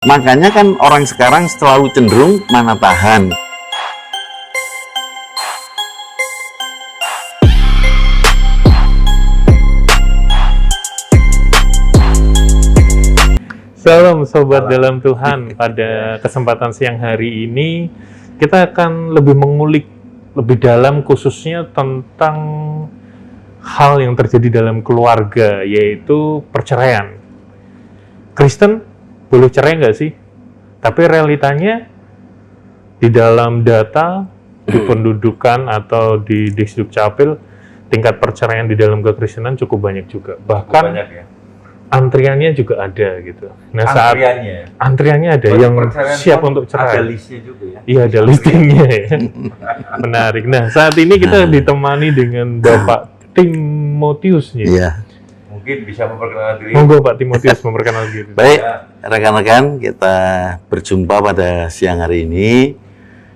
Makanya kan orang sekarang selalu cenderung mana tahan. Salam Sobat Dalam Tuhan. Pada kesempatan siang hari ini kita akan lebih mengulik lebih dalam khususnya tentang hal yang terjadi dalam keluarga, yaitu perceraian. Kristen boleh cerai nggak sih? Tapi realitanya di dalam data, di pendudukan atau di Disdukcapil, tingkat perceraian di dalam kekristenan cukup banyak juga. Bahkan banyak ya. antriannya juga ada gitu. Nah, antriannya ada Bagi yang perceraian siap kan untuk cerai. Ada listnya juga ya. Iya, ada listingnya ya. Menarik. Nah, saat ini kita ditemani dengan Bapak Timotius nih. Iya. Mungkin bisa memperkenalkan diri. Monggo Pak Timotius memperkenalkan diri. Baik, rekan-rekan, kita berjumpa pada siang hari ini.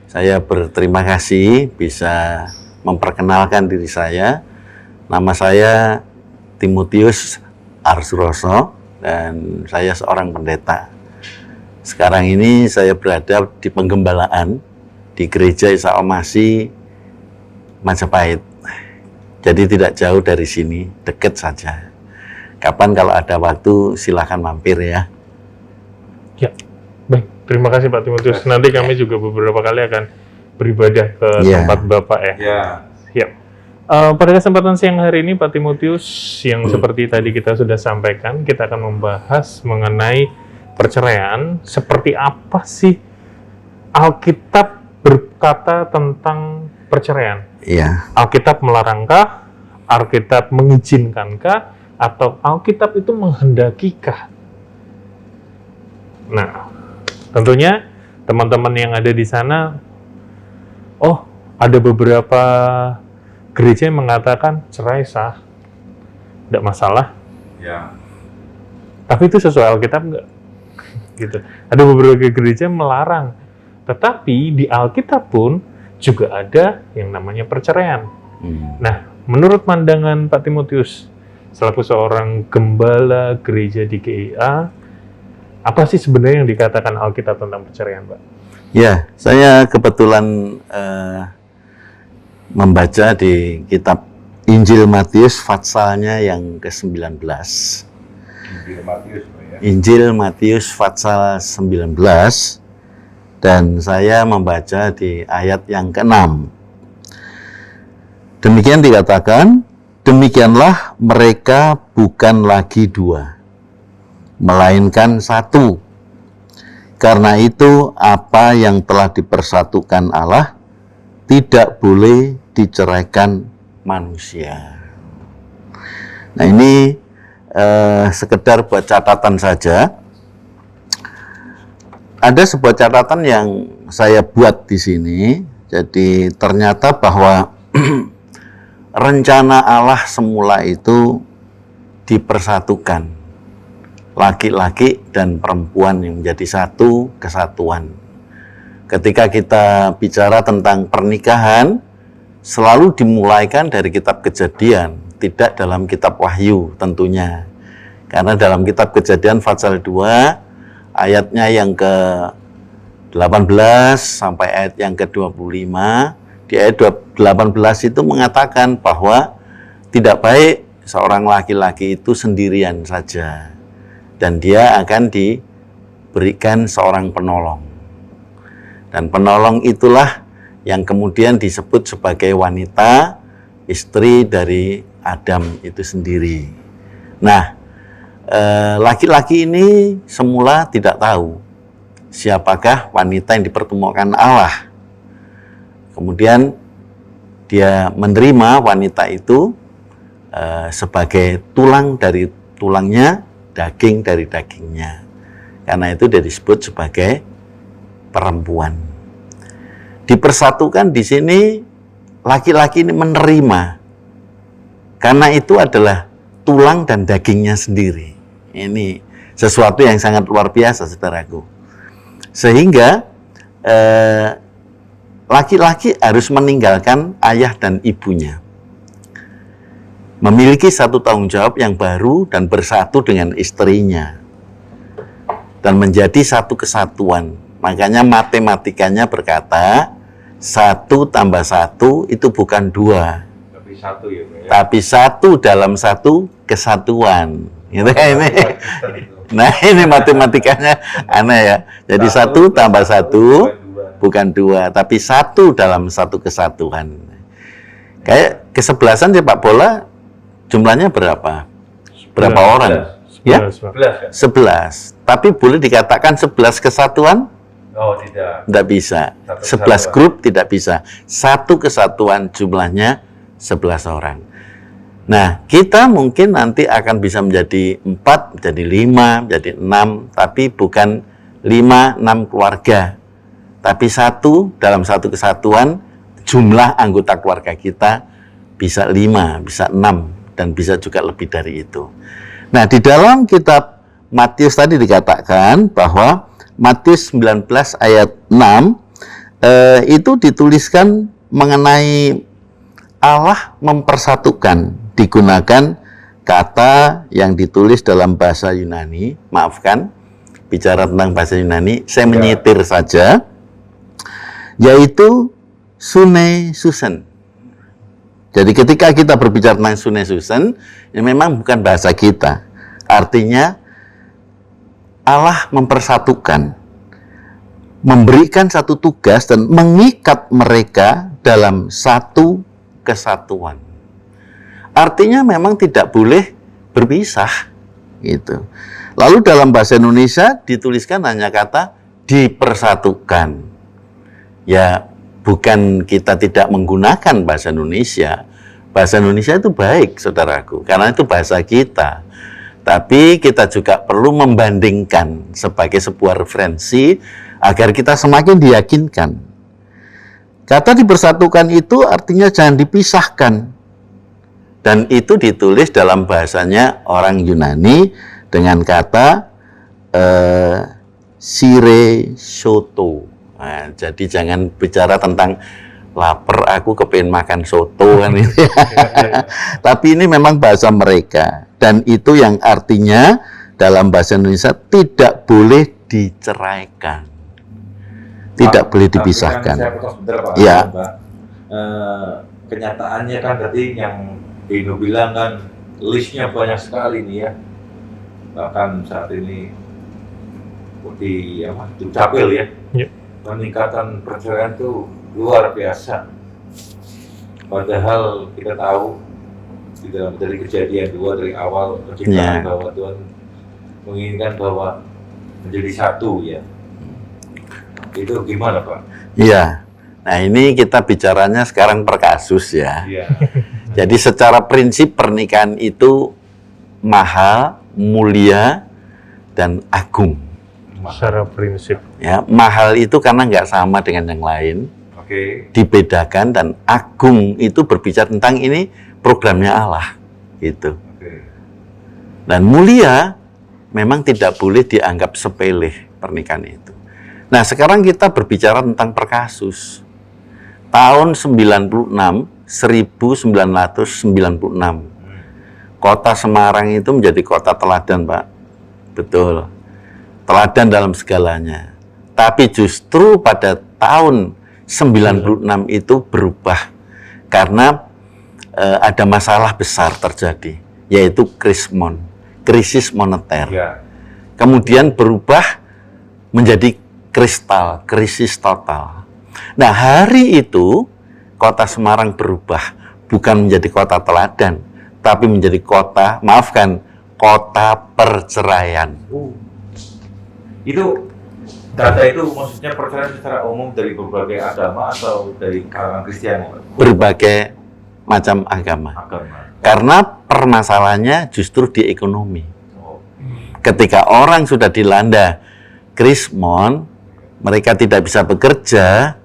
Saya berterima kasih bisa memperkenalkan diri saya. Nama saya Timotius Arsuroso dan saya seorang pendeta. Sekarang ini saya berada di penggembalaan di Gereja Isa Al-Masih Majapahit. Jadi tidak jauh dari sini, dekat saja. Kapan kalau ada waktu silahkan mampir ya. Ya, baik. Terima kasih Pak Timotius. Nanti kami juga beberapa kali akan beribadah ke tempat Bapak ya. Ya. Siap. Pada kesempatan siang hari ini Pak Timotius, yang seperti tadi kita sudah sampaikan, kita akan membahas mengenai perceraian. Seperti apa sih Alkitab berkata tentang perceraian? Iya. Alkitab melarangkah? Alkitab mengizinkankah? Atau Alkitab itu menghendakikah? Nah, tentunya teman-teman yang ada di sana, ada beberapa gereja yang mengatakan cerai sah, tidak masalah. Ya. Tapi itu sesuai Alkitab nggak? Gitu. Ada beberapa gereja yang melarang. Tetapi di Alkitab pun juga ada yang namanya perceraian. Nah, menurut pandangan Pak Timotius, selaku seorang gembala gereja di GIA, apa sih sebenarnya yang dikatakan Alkitab tentang perceraian, Pak? Ya, saya kebetulan membaca di kitab Injil Matius patsalnya yang ke-19. Injil Matius, ya. Injil Matius pasal 19 dan saya membaca di ayat yang ke-6. Demikian dikatakan, demikianlah mereka bukan lagi dua, melainkan satu. Karena itu apa yang telah dipersatukan Allah tidak boleh diceraikan manusia. Nah, ini sekedar buat catatan saja. Ada sebuah catatan yang saya buat di sini. Jadi ternyata bahwa rencana Allah semula itu dipersatukan. Laki-laki dan perempuan yang menjadi satu kesatuan. Ketika kita bicara tentang pernikahan, selalu dimulaikan dari kitab Kejadian, tidak dalam kitab Wahyu tentunya. Karena dalam kitab Kejadian pasal 2, ayatnya yang ke-18 sampai ayat yang ke-25, di ayat 18 itu mengatakan bahwa tidak baik seorang laki-laki itu sendirian saja. Dan dia akan diberikan seorang penolong. Dan penolong itulah yang kemudian disebut sebagai wanita, istri dari Adam itu sendiri. Nah, laki-laki ini semula tidak tahu siapakah wanita yang dipertemukan Allah. Kemudian dia menerima wanita itu sebagai tulang dari tulangnya, daging dari dagingnya. Karena itu dia disebut sebagai perempuan. Dipersatukan di sini, laki-laki ini menerima. Karena itu adalah tulang dan dagingnya sendiri. Ini sesuatu yang sangat luar biasa, saudaraku. Sehingga laki-laki harus meninggalkan ayah dan ibunya. Memiliki satu tanggung jawab yang baru dan bersatu dengan istrinya. dan menjadi satu kesatuan. Makanya matematikanya berkata 1 tambah 1 itu bukan 2, Tapi satu ya, Pak ya. tapi 1 dalam 1 kesatuan. Gitu kan ini. Kristen itu. Nah ini matematikanya aneh ya. Jadi 1 tambah 1 bukan 2, tapi 1 dalam 1 kesatuan. Kayak kesebelasan sepak bola jumlahnya berapa? Berapa orang? Ya? 11, Pak. 11 kan? 11. Tapi boleh dikatakan 11 kesatuan? Oh, tidak. Tidak bisa. Satu 11 kesatuan. grup tidak bisa. Satu kesatuan jumlahnya 11 orang. Nah, kita mungkin nanti akan bisa menjadi 4, menjadi 5, menjadi 6, tapi bukan 5, 6 keluarga. Tapi satu dalam satu kesatuan, jumlah anggota keluarga kita bisa 5, bisa 6, dan bisa juga lebih dari itu. Nah, di dalam kitab Matius tadi dikatakan bahwa Matius 19 ayat 6 itu dituliskan mengenai Allah mempersatukan, digunakan kata yang ditulis dalam bahasa Yunani. Maafkan, bicara tentang bahasa Yunani, saya menyitir saja, yaitu Sune Susen. Jadi ketika kita berbicara tentang Sune Susen, ya memang bukan bahasa kita. Artinya Allah mempersatukan, memberikan satu tugas dan mengikat mereka dalam satu kesatuan. Artinya memang tidak boleh berpisah gitu. Lalu dalam bahasa Indonesia dituliskan hanya kata dipersatukan. Ya, bukan kita tidak menggunakan bahasa Indonesia. Bahasa Indonesia itu baik, saudaraku, karena itu bahasa kita. Tapi kita juga perlu membandingkan sebagai sebuah referensi agar kita semakin diyakinkan. Kata dipersatukan itu artinya jangan dipisahkan. Dan itu ditulis dalam bahasanya orang Yunani dengan kata sire soto. Nah, jadi jangan bicara tentang lapar, aku kepengin makan soto kan itu. Tapi ini memang bahasa mereka, dan itu yang artinya dalam bahasa Indonesia tidak boleh diceraikan, tidak boleh dipisahkan. Saya potong sebentar, Pak. Ya. Pak. Kenyataannya kan tadi yang Dino bilang kan listnya banyak sekali nih ya. Bahkan saat ini di Dukcapil ya. Ya. Peningkatan perceraian itu luar biasa. Padahal kita tahu di dalam dari kejadian 2 dari awal penciptaan bahwa Tuhan menginginkan bahwa menjadi satu ya. Itu gimana, Pak? Iya. Nah, ini kita bicaranya sekarang per kasus ya. Iya. Jadi secara prinsip pernikahan itu mahal, mulia, dan agung. Secara prinsip. Ya, mahal itu karena nggak sama dengan yang lain, Oke. dibedakan, dan agung itu berbicara tentang ini programnya Allah, gitu. Oke. Dan mulia memang tidak boleh dianggap sepele pernikahan itu. Nah, sekarang kita berbicara tentang per kasus. Tahun 1996, Kota Semarang itu menjadi kota teladan, Pak. Betul. Teladan dalam segalanya. Tapi justru pada tahun 96 itu berubah karena ada masalah besar terjadi, yaitu krisis moneter. Ya. Kemudian berubah menjadi krisis total. Nah, hari itu Kota Semarang berubah, bukan menjadi kota teladan, tapi menjadi kota perceraian. Itu data itu maksudnya perceraian secara umum dari berbagai agama atau dari kalangan Kristiani? Berbagai macam agama. Karena permasalahannya justru di ekonomi. Oh. Ketika orang sudah dilanda krismon, mereka tidak bisa bekerja,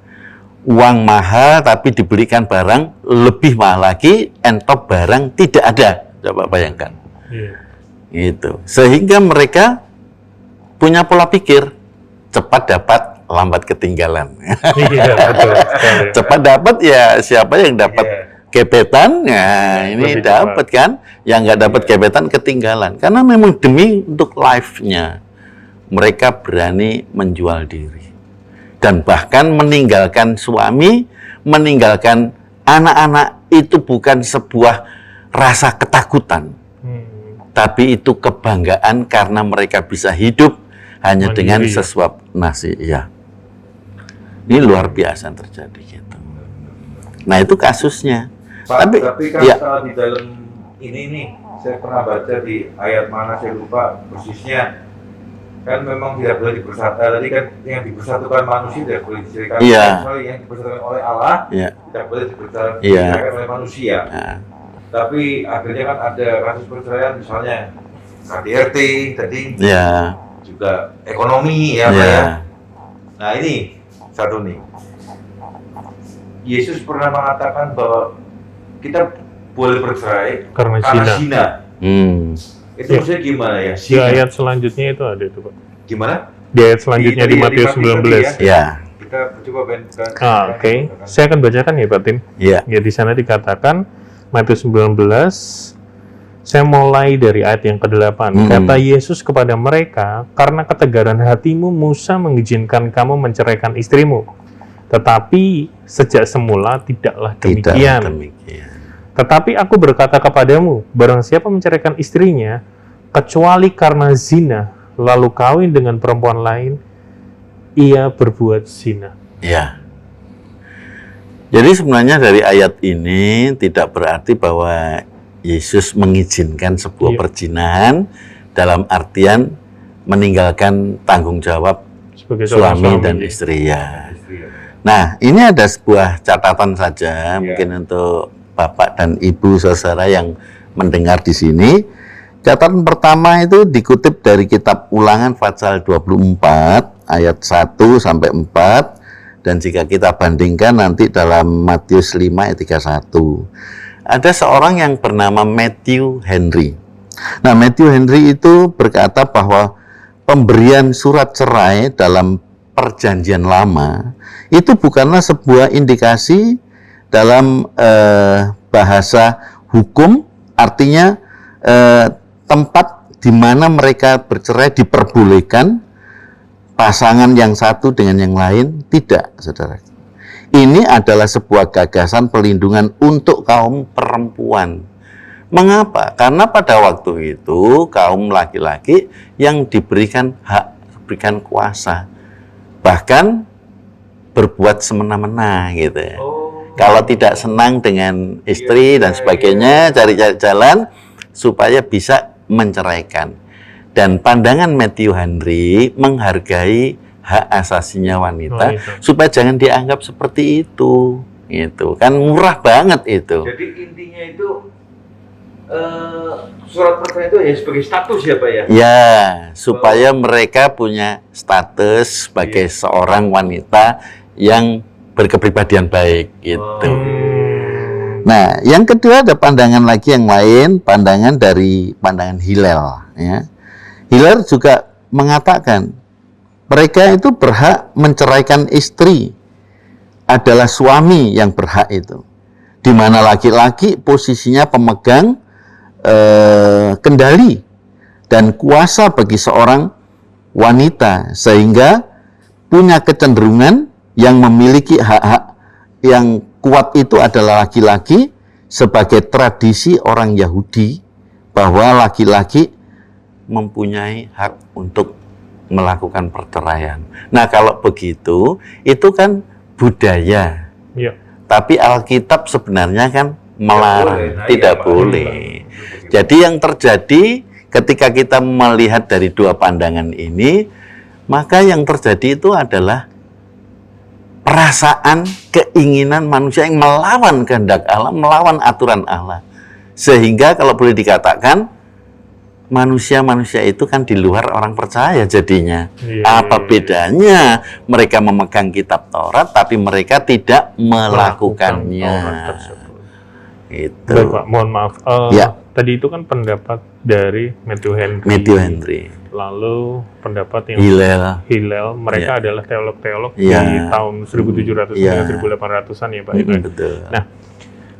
uang mahal tapi dibelikan barang lebih mahal lagi, entop barang tidak ada. Coba bayangkan. Gitu. Sehingga mereka punya pola pikir, cepat dapat, lambat ketinggalan. Iya, betul sekali. Cepat dapat ya, siapa yang dapat gebetan, ya ini Lebih dapat kan. Yang nggak dapat gebetan ketinggalan. Karena memang demi untuk life-nya, mereka berani menjual diri. Dan bahkan meninggalkan suami, meninggalkan anak-anak itu bukan sebuah rasa ketakutan. Tapi itu kebanggaan karena mereka bisa hidup hanya Mandiri, dengan ya. sesuap nasi. Ya. Ini luar biasa terjadi gitu. Nah itu kasusnya. Pak, tapi kan ya. kalau di dalam ini nih, saya pernah baca di ayat mana saya lupa persisnya. Kan memang tidak boleh dipersatukan. Tadi kan yang dipersatukan manusia tidak boleh diceritakan. Iya. Sorry, yang dipersatukan oleh Allah Ya. tidak boleh dipersatukan Iya. oleh manusia. Nah, Tapi akhirnya kan ada kasus perceraian misalnya KDRT tadi, ya. juga ekonomi ya, Pak Ya. ya. Nah ini satu nih. Yesus pernah mengatakan bahwa kita boleh bercerai Karena karena zina. zina. Itu Ya. maksudnya gimana ya? Di ayat selanjutnya itu ada itu, Pak. Gimana? Di ayat selanjutnya di Matius 19. Ya. Kita coba bandingkan. Oke. Saya akan bacakan ya, Pak Tim. Ya. Ya, di sana dikatakan Matius 19, saya mulai dari ayat yang ke-8. Kata Yesus kepada mereka, karena ketegaran hatimu Musa mengizinkan kamu menceraikan istrimu. Tetapi sejak semula tidaklah Tidak demikian. demikian. Tetapi aku berkata kepadamu, barang siapa menceraikan istrinya, kecuali karena zina, lalu kawin dengan perempuan lain, ia berbuat zina. Ya. Jadi sebenarnya dari ayat ini tidak berarti bahwa Yesus mengizinkan sebuah Iya. perzinahan dalam artian meninggalkan tanggung jawab Sebagai seorang suami dan ya. istri ya. Nah, ini ada sebuah catatan saja mungkin untuk Bapak dan Ibu saudara yang mendengar di sini. Catatan pertama itu dikutip dari kitab Ulangan pasal 24 ayat 1 sampai 4. Dan jika kita bandingkan nanti dalam Matius 5 ayat 31. Ada seorang yang bernama Matthew Henry. Nah, Matthew Henry itu berkata bahwa pemberian surat cerai dalam perjanjian lama itu bukanlah sebuah indikasi dalam bahasa hukum, artinya tempat di mana mereka bercerai diperbolehkan pasangan yang satu dengan yang lain. Tidak, saudara. Ini adalah sebuah gagasan pelindungan untuk kaum perempuan. Mengapa? Karena pada waktu itu kaum laki-laki yang diberikan hak, diberikan kuasa, bahkan berbuat semena-mena gitu ya. Kalau tidak senang dengan istri dan sebagainya, cari-cari jalan supaya bisa menceraikan. Dan pandangan Matthew Henry menghargai hak asasinya wanita supaya jangan dianggap seperti itu. Itu kan murah banget itu. Jadi intinya itu surat perceraian itu ya sebagai status ya, Pak ya? Ya, supaya mereka punya status sebagai seorang wanita yang berkepribadian baik gitu. Nah, yang kedua ada pandangan lagi yang lain, pandangan dari pandangan Hillel ya. Hillel juga mengatakan mereka itu berhak menceraikan istri, adalah suami yang berhak itu. Di mana laki-laki posisinya pemegang kendali dan kuasa bagi seorang wanita, sehingga punya kecenderungan yang memiliki hak-hak yang kuat itu adalah laki-laki, sebagai tradisi orang Yahudi bahwa laki-laki mempunyai hak untuk melakukan perceraian. Nah, kalau begitu itu kan budaya. Iya. Tapi Alkitab sebenarnya kan melarang, tidak boleh. Jadi yang terjadi ketika kita melihat dari dua pandangan ini, maka yang terjadi itu adalah perasaan, keinginan manusia yang melawan kehendak Allah, melawan aturan Allah. Sehingga kalau boleh dikatakan manusia-manusia itu kan di luar orang percaya jadinya. Apa bedanya mereka memegang kitab Taurat tapi mereka tidak melakukannya. Itu. Baik, Pak, mohon maaf. Ya. Tadi itu kan pendapat dari Matthew Henry. Matthew Henry. Lalu pendapat yang Hillel. mereka adalah teolog-teolog Ya. di tahun 1700 Ya. hingga 1800-an ya, Pak. Itu. Betul. Nah,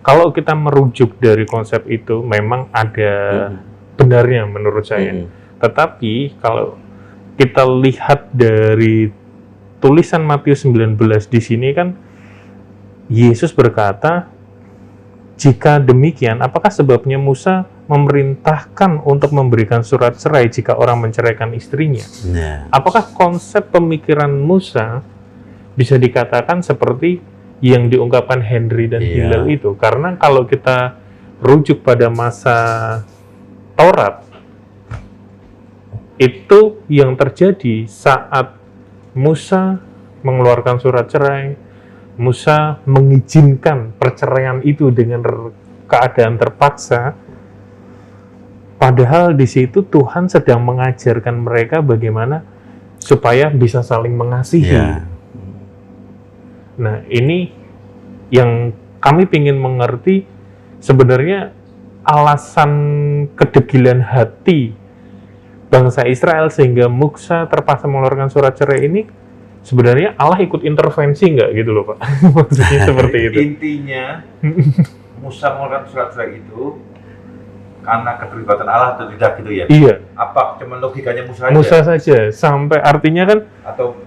kalau kita merujuk dari konsep itu memang ada benarnya menurut saya. Tetapi kalau kita lihat dari tulisan Matius 19 di sini kan Yesus berkata, jika demikian, apakah sebabnya Musa memerintahkan untuk memberikan surat cerai jika orang menceraikan istrinya? Ya. Apakah konsep pemikiran Musa bisa dikatakan seperti yang diungkapkan Henry dan Iya. Hillel itu? Karena kalau kita rujuk pada masa Taurat, itu yang terjadi saat Musa mengeluarkan surat cerai, Musa mengizinkan perceraian itu dengan keadaan terpaksa, padahal di situ Tuhan sedang mengajarkan mereka bagaimana supaya bisa saling mengasihi. Ya. Nah, ini yang kami ingin mengerti sebenarnya alasan kedegilan hati bangsa Israel sehingga Musa terpaksa mengeluarkan surat cerai ini. Sebenarnya Allah ikut intervensi nggak gitu loh Pak? Maksudnya seperti itu. Intinya Musa mengeluarkan surat cerai itu karena keterlibatan Allah atau tidak gitu ya? Iya, Apa cuma logikanya Musa aja? Musa saja. Sampai artinya kan, Atau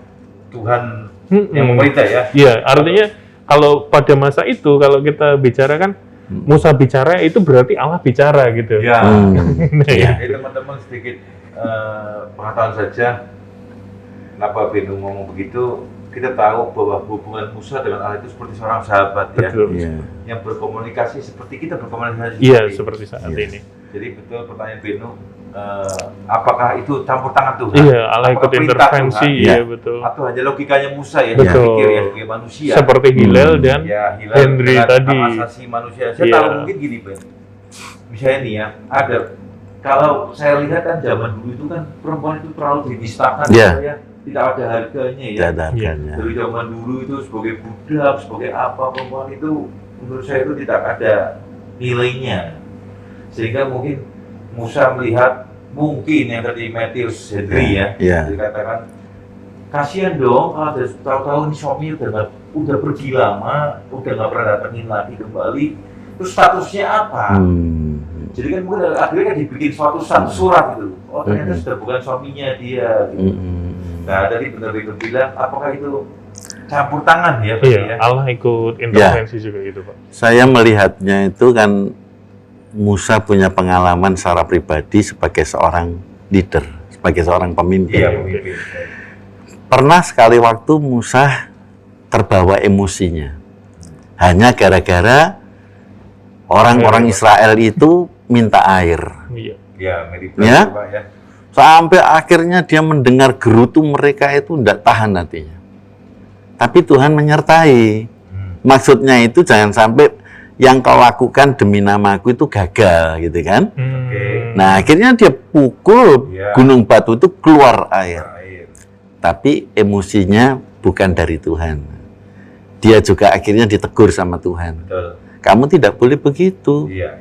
Tuhan yang memerintah ya? iya, artinya kalau pada masa itu, kalau kita bicara kan, Musa bicara itu berarti Allah bicara gitu. Ya. Nah, Ya. Jadi teman-teman sedikit pengetahuan saja. Kenapa Benu ngomong begitu? Kita tahu bahwa hubungan Musa dengan Allah itu seperti seorang sahabat ya, Betul. Ya. yang berkomunikasi seperti kita berkomunikasi. Iya, seperti saat Iya. ini. Jadi betul pertanyaan Benu, apakah itu campur tangan Tuhan? Iya, Allah ikut Apakah perintah intervensi, Tuhan? iya Ya. betul. Atau hanya logikanya Musa ya, Betul. yang pikir ya sebagai manusia? Seperti Hillel dan Ya, Hillel Henry dengan tadi. hak asasi manusia. Saya Iya. tahu mungkin gini, Ben. Misalnya nih ya, ada kalau saya lihat kan zaman dulu itu kan perempuan itu terlalu dinistakan Iya. ya, tidak ada harganya ya. Tidak ada harganya. Dari zaman dulu itu sebagai budak, sebagai apa perempuan itu menurut saya itu tidak ada nilainya. Sehingga mungkin Musa melihat mungkin yang tadi Matius Henry ya, Ya. dikatakan kasihan dong kalau ada tahu-tahu ini suami udah pergi lama, udah nggak pernah datengin lagi kembali, terus statusnya apa? Jadi kan mungkin akhirnya kan dibikin suatu surat gitu. Oh ternyata sudah bukan suaminya dia. Gitu. Nah tadi benar-benar bilang, apakah itu campur tangan ya? Pak, Iya, ya? Allah ikut intervensi juga gitu Pak. Saya melihatnya itu kan Musa punya pengalaman secara pribadi sebagai seorang leader, sebagai seorang pemimpin. Iya, pemimpin. Pernah sekali waktu Musa terbawa emosinya. Hanya gara-gara orang-orang Israel itu minta air. Iya. Ya, mirip Ya. Pak ya. Sampai akhirnya dia mendengar gerutu mereka itu tidak tahan hatinya. Tapi Tuhan menyertai. Maksudnya itu jangan sampai yang kau lakukan demi namaku itu gagal gitu kan. Nah akhirnya dia pukul Iya. gunung batu itu keluar air. Air. Tapi emosinya bukan dari Tuhan. Dia juga akhirnya ditegur sama Tuhan. Betul. Kamu tidak boleh begitu. Iya.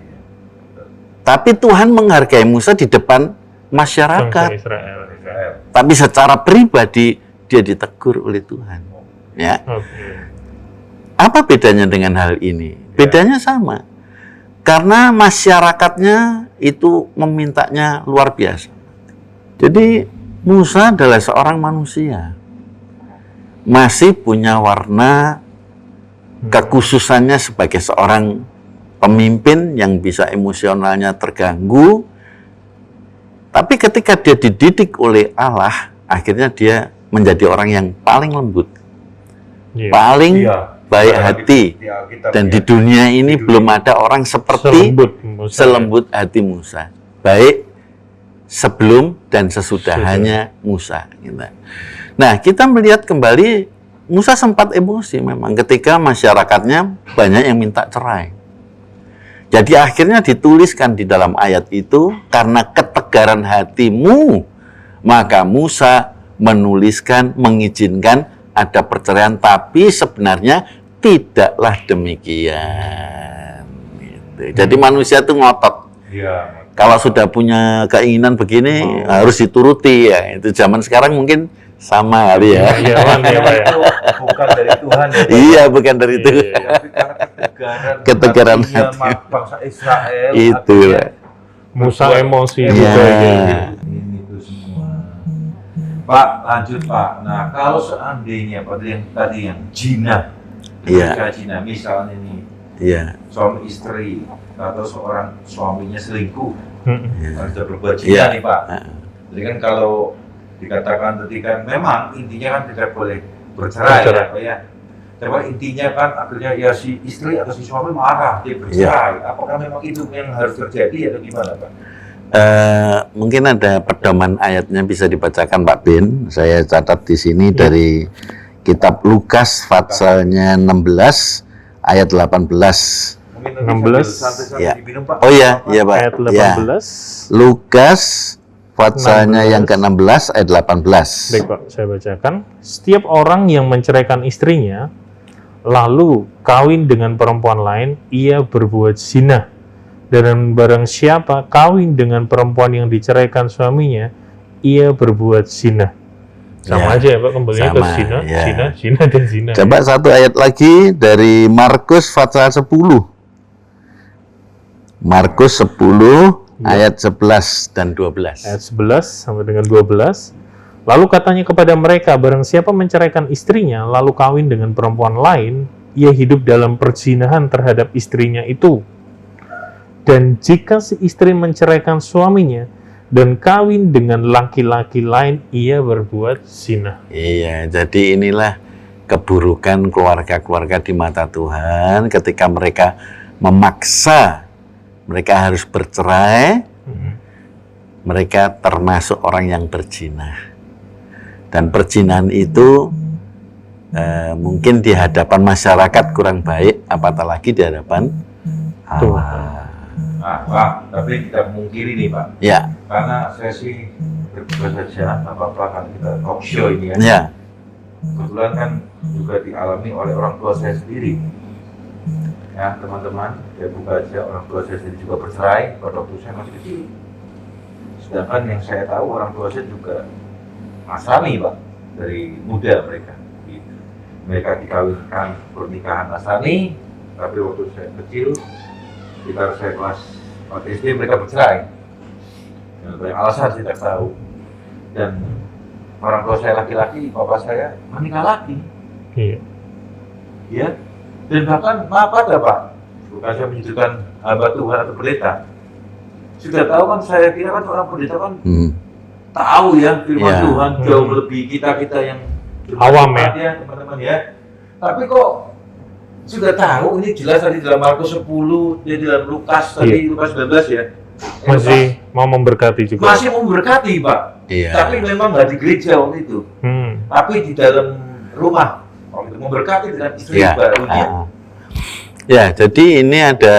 Tapi Tuhan menghargai Musa di depan Bangsa masyarakat. Israel. Israel. Tapi secara pribadi dia ditegur oleh Tuhan. Ya. Oke. Apa bedanya dengan hal ini? Bedanya sama. Karena masyarakatnya itu memintanya luar biasa. Jadi Musa adalah seorang manusia. Masih punya warna kekhususannya sebagai seorang pemimpin yang bisa emosionalnya terganggu. Tapi ketika dia dididik oleh Allah, akhirnya dia menjadi orang yang paling lembut, Iya. paling Iya. baik Ada hati. di Alkitab, Dan ya. di dunia ini belum ada orang seperti Selembut Musa. selembut hati Musa. Baik sebelum dan sesudahnya Musa. Gitu. Nah, kita melihat kembali Musa sempat emosi memang ketika masyarakatnya banyak yang minta cerai. Jadi akhirnya dituliskan di dalam ayat itu, karena ketegaran hatimu, maka Musa menuliskan, mengizinkan ada perceraian, tapi sebenarnya tidaklah demikian. Gitu. Jadi manusia itu ngotot. Iya. Kalau sudah punya keinginan begini, harus dituruti ya. Itu zaman sekarang mungkin sama kali ya. Iya, ya, Pak ya. Itu bukan dari Tuhan ya. Pak. Iya, bukan dari itu. Iya, iya. Tapi karena Ketegaran hatinya hati. bangsa Israel. Itu akhirnya lah. Musa emosi Iya. juga gitu. Ini itu semua. Pak, lanjut Pak. Nah, kalau seandainya Pak yang zina, Iya. zina misalnya nih Iya. suami istri atau seorang suaminya selingkuh, harus berbuat zina Iya. nih Pak. Jadi kan kalau dikatakan tadi kan memang intinya kan tidak boleh bercerai ya Pak ya. Tapi intinya kan akhirnya ya si istri atau si suami marah dia bercerai. Apakah memang itu yang harus terjadi atau gimana Pak? Mungkin ada pedoman ayatnya bisa dibacakan Pak Bin. Saya catat di sini dari kitab Lukas pasalnya 16 ayat 18. Mungkin 16. santai-santai Ya. diminum Pak. Oh iya, iya Pak. Ayat Ya. 18. Lukas pasalnya 16. yang ke-16 ayat 18. Baik Pak, saya bacakan. Setiap orang yang menceraikan istrinya, lalu kawin dengan perempuan lain, ia berbuat zina. Dan barang siapa kawin dengan perempuan yang diceraikan suaminya, ia berbuat zina. Sama Ya, aja ya Pak, kembalinya ke sama, zina, ya. zina, dan zina. Coba satu ayat lagi dari Markus pasal 10. Markus 10 ayat 11 dan 12. Ayat 11 sampai dengan 12. Lalu katanya kepada mereka, barang siapa menceraikan istrinya, lalu kawin dengan perempuan lain, ia hidup dalam perzinahan terhadap istrinya itu. Dan jika si istri menceraikan suaminya dan kawin dengan laki-laki lain, ia berbuat zina. Iya, jadi inilah keburukan keluarga-keluarga di mata Tuhan ketika mereka memaksa mereka harus bercerai, mereka termasuk orang yang berzina. Dan perzinahan itu mungkin di hadapan masyarakat kurang baik, apatah lagi di hadapan Allah. Nah, Pak, tapi kita mungkiri nih Pak. Ya, Karena saya sih berbuat saja, apa-apa kan kita talk show ini ya. ya, Kebetulan kan juga dialami oleh orang tua saya sendiri. Ya teman-teman, saya buka aja, orang tua saya sendiri juga bercerai pada waktu saya masih kecil. Sedangkan yang saya tahu orang tua saya juga Nasrani Pak, dari muda mereka. Gitu. Mereka dikawinkan pernikahan Nasrani, tapi waktu saya kecil, sekitar saya kelas 4 SD mereka bercerai. Dengan banyak alasan saya tidak tahu. Dan orang tua saya laki-laki, bapak saya menikah lagi. Iya. Ya, dan bahkan maaf ada Pak, bukan saya menyudutkan hamba Tuhan atau pendeta. Sudah tahu kan, saya kira kan orang pendeta kan tahu ya firman Ya. Tuhan jauh lebih kita yang Awam ya teman-teman ya. Tapi kok sudah tahu ini jelas tadi dalam Markus 10, dia dalam Lukas tadi Lukas 19 ya. Masih mau memberkati juga. Masih memberkati Pak. iya. Tapi memang nggak di gereja waktu itu. Tapi di dalam rumah waktu itu memberkati dengan istri Ya. barunya. Ya, jadi ini ada,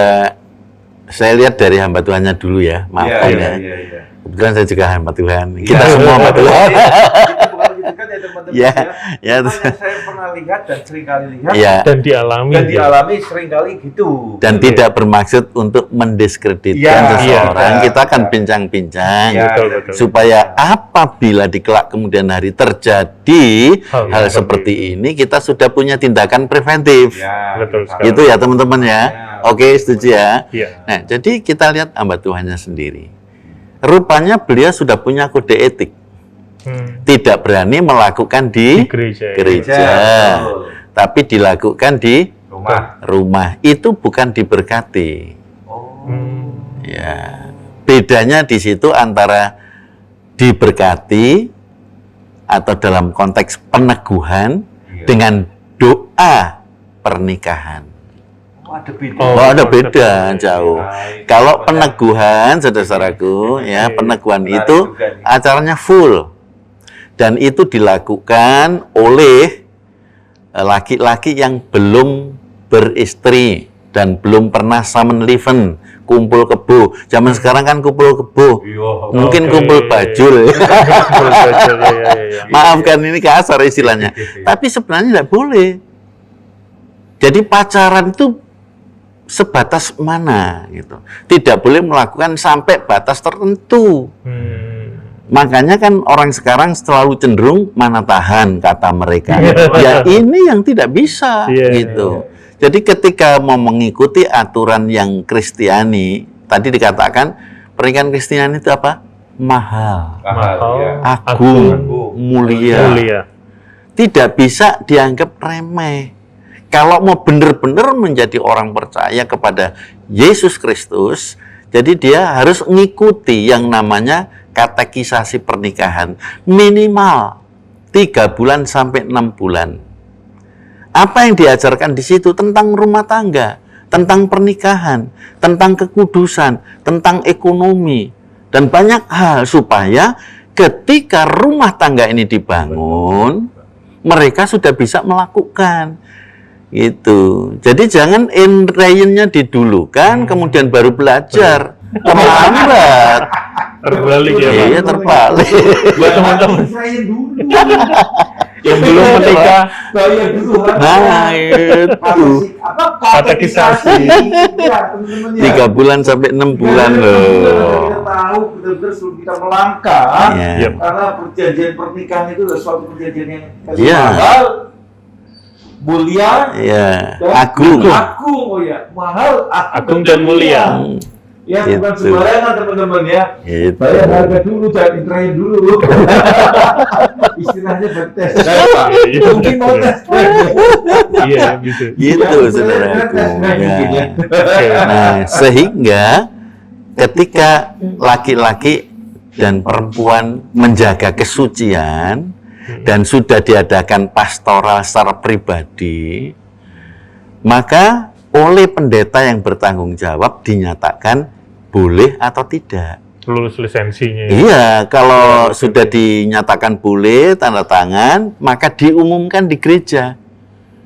saya lihat dari hamba Tuhannya dulu ya, maafkan ya. Iya. Kebetulan saya juga hamba Tuhan. Kita Ya, semua hamba Tuhan. Itu bukan menyudutkan ya teman-teman Ya, ya. ya. Cuma yang saya pernah lihat dan sering kali lihat Ya, Dan dialami. dan dialami sering kali gitu. dan tidak bermaksud untuk mendiskreditkan Ya, seseorang. iya. Kita akan bincang-bincang Ya, Betul. supaya apabila di kelak kemudian hari terjadi Hal hal yang seperti ini, kita sudah punya tindakan preventif. Ya, Betul sekali. Gitu ya teman-teman ya. Ya. Oke, setuju ya. Iya. Nah, jadi kita lihat hamba Tuhannya sendiri. Rupanya beliau sudah punya kode etik. Tidak berani melakukan Di di gereja. gereja, betul. tapi dilakukan di Rumah. rumah. Itu bukan diberkati. Oh. Ya, bedanya di situ antara diberkati atau dalam konteks peneguhan Iya. dengan doa pernikahan. Oh, ada beda. Oh, Oh, ada konsep beda berbeda. jauh. Baik. Kalau peneguhan, saudara-saudaraku, ya peneguhan Menarik itu juga nih. acaranya full dan itu dilakukan oleh laki-laki yang belum beristri dan belum pernah samenleven, kumpul kebo. Zaman sekarang kan kumpul kebo, Iya. mungkin Oke. kumpul bajul. Betul, ya. Maafkan ini kasar istilahnya, tapi sebenarnya tidak boleh. Jadi pacaran itu sebatas mana gitu. Tidak boleh melakukan sampai batas tertentu. Makanya kan orang sekarang selalu cenderung mana tahan kata mereka. Ya ini yang tidak bisa Iya, gitu. Jadi ketika mau mengikuti aturan yang Kristiani, tadi dikatakan pernikahan Kristiani itu apa? mahal, Mahal, ya. agung, Agung. mulia. Mulia. Tidak bisa dianggap remeh. Kalau mau benar-benar menjadi orang percaya kepada Yesus Kristus, jadi dia harus mengikuti yang namanya katekisasi pernikahan. Minimal 3 bulan sampai 6 bulan. Apa yang diajarkan di situ tentang rumah tangga, tentang pernikahan, tentang kekudusan, tentang ekonomi, dan banyak hal supaya ketika rumah tangga ini dibangun, mereka sudah bisa melakukan. Gitu. Jadi jangan enrayinnya didulukan, kemudian baru belajar. Terlambat. Terbalik ya Pak. Iya, terbalik. Buat teman-teman Saya dulu. yang belum menikah, Bayar dulu. Nah, itu. Apa? Katekisasi. Ya, teman-teman ya. 3 bulan sampai 6 bulan loh. Kita tahu benar-benar sebelum kita melangkah. Iya. Karena perjanjian pernikahan itu adalah suatu perjanjian yang Iya. mahal, mulia, Iya, dan agung. agung, oh ya, mahal, agung dan mulia. Ya, bukan Gitu. sembarangan teman-teman ya. Gitu. Bayar harga dulu, jangan intrain dulu. Istilahnya bertes. Iya, Mungkin mau tes. Iya, gitu. Gitu, Ya, saudaraku. tes drive mungkin ya. Oke. Nah, sehingga ketika laki-laki dan perempuan menjaga kesucian dan sudah diadakan pastoral secara pribadi, maka oleh pendeta yang bertanggung jawab dinyatakan boleh atau tidak. Lulus lisensinya. Ya. Iya, kalau sudah dinyatakan boleh, tanda tangan, maka diumumkan di gereja.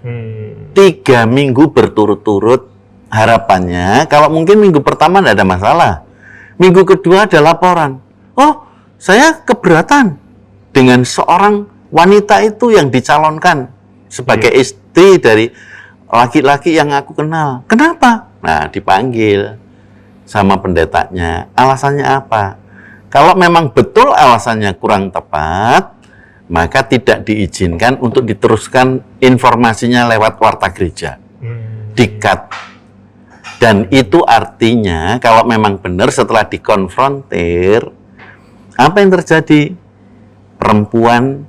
3 minggu berturut-turut, harapannya, kalau mungkin minggu pertama tidak ada masalah. Minggu kedua ada laporan. Oh, saya keberatan dengan seorang wanita itu yang dicalonkan sebagai istri dari laki-laki yang aku kenal. Kenapa? Nah, dipanggil sama pendetanya. Alasannya apa? Kalau memang betul alasannya kurang tepat, maka tidak diizinkan untuk diteruskan informasinya lewat warta gereja. Di-cut. Dan itu artinya kalau memang benar setelah dikonfrontir, apa yang terjadi? Perempuan,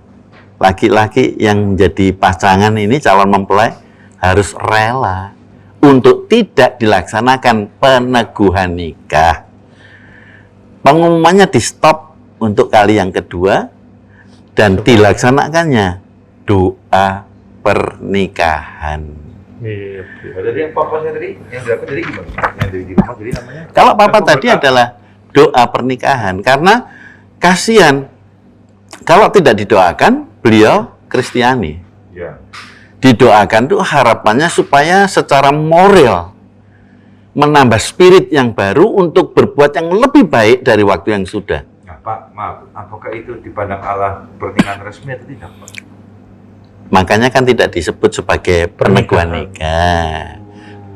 laki-laki yang menjadi pasangan ini, calon mempelai, harus rela untuk tidak dilaksanakan peneguhan nikah. Pengumumannya di stop untuk kali yang kedua dan dilaksanakannya doa pernikahan. Iya. Jadi yang papanya tadi, yang dilakukan jadi gimana? Yang di rumah jadi namanya? Kalau papa tadi adalah doa pernikahan, karena kasihan kalau tidak didoakan, beliau Kristiani. Ya. Didoakan tuh harapannya supaya secara moral menambah spirit yang baru untuk berbuat yang lebih baik dari waktu yang sudah. Nah, Pak, maaf, apakah itu dipandang Allah pernikahan resmi atau tidak, Pak? Makanya kan tidak disebut sebagai peneguhan nikah.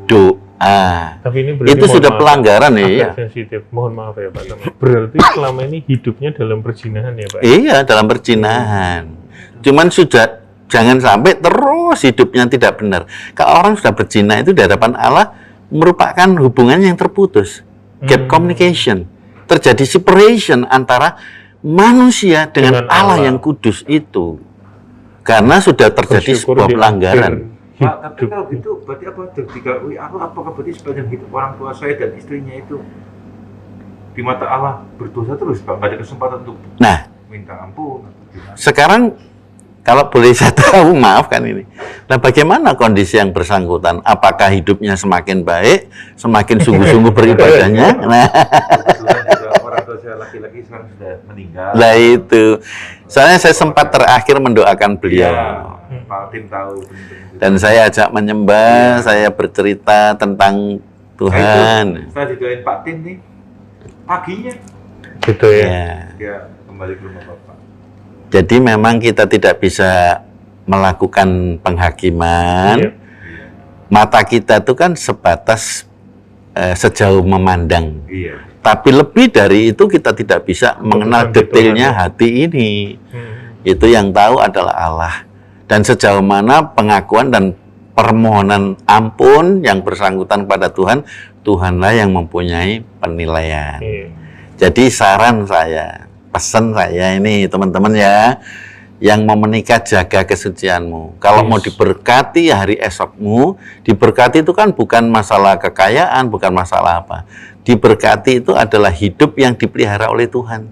Doa. Tapi ini berarti Itu mohon sudah maaf, pelanggaran agak ya. sensitif. Mohon maaf ya Pak. Berarti selama ini hidupnya dalam perzinahan ya Pak? Iya, dalam perzinahan. Cuman sudah jangan sampai terus hidupnya tidak benar. Kalau orang sudah berzina itu di hadapan Allah merupakan hubungan yang terputus. Gap communication. Terjadi separation antara manusia dengan Allah yang kudus itu. Karena sudah terjadi Bersyukur sebuah di pelanggaran. akhir Pak, tapi kalau gitu berarti apa? Ketika Allah, apakah berarti sepanjang hidup orang tua saya dan istrinya itu di mata Allah berdosa terus, Pak? Nggak ada kesempatan untuk Nah, minta ampun atau gimana? sekarang kalau boleh saya tahu, maafkan ini. Nah, bagaimana kondisi yang bersangkutan? Apakah hidupnya semakin baik, semakin sungguh-sungguh beribadahnya? Nah, Kebetulan juga orang tua saya laki-laki sekarang sudah meninggal. lah itu. Soalnya saya sempat terakhir mendoakan beliau. Ya, Pak Tim tahu. benar-benar. Dan saya ajak menyembah, saya bercerita tentang Tuhan. Saya didoain Pak Tim nih, paginya Gitu ya. Ya. dia kembali ke rumah Bapak. Jadi memang kita tidak bisa melakukan penghakiman. Iya. Mata kita itu kan sebatas sejauh memandang. Iya. Tapi lebih dari itu kita tidak bisa mengenal Bukan detailnya Tuhan, ya. hati ini. Itu yang tahu adalah Allah. Dan sejauh mana pengakuan dan permohonan ampun yang bersangkutan pada Tuhan, Tuhanlah yang mempunyai penilaian. Iya. Jadi saran saya, pesan saya ini teman-teman ya, yang mau menikah jaga kesucianmu. Kalau mau diberkati hari esokmu, diberkati itu kan bukan masalah kekayaan, bukan masalah apa. Diberkati itu adalah hidup yang dipelihara oleh Tuhan.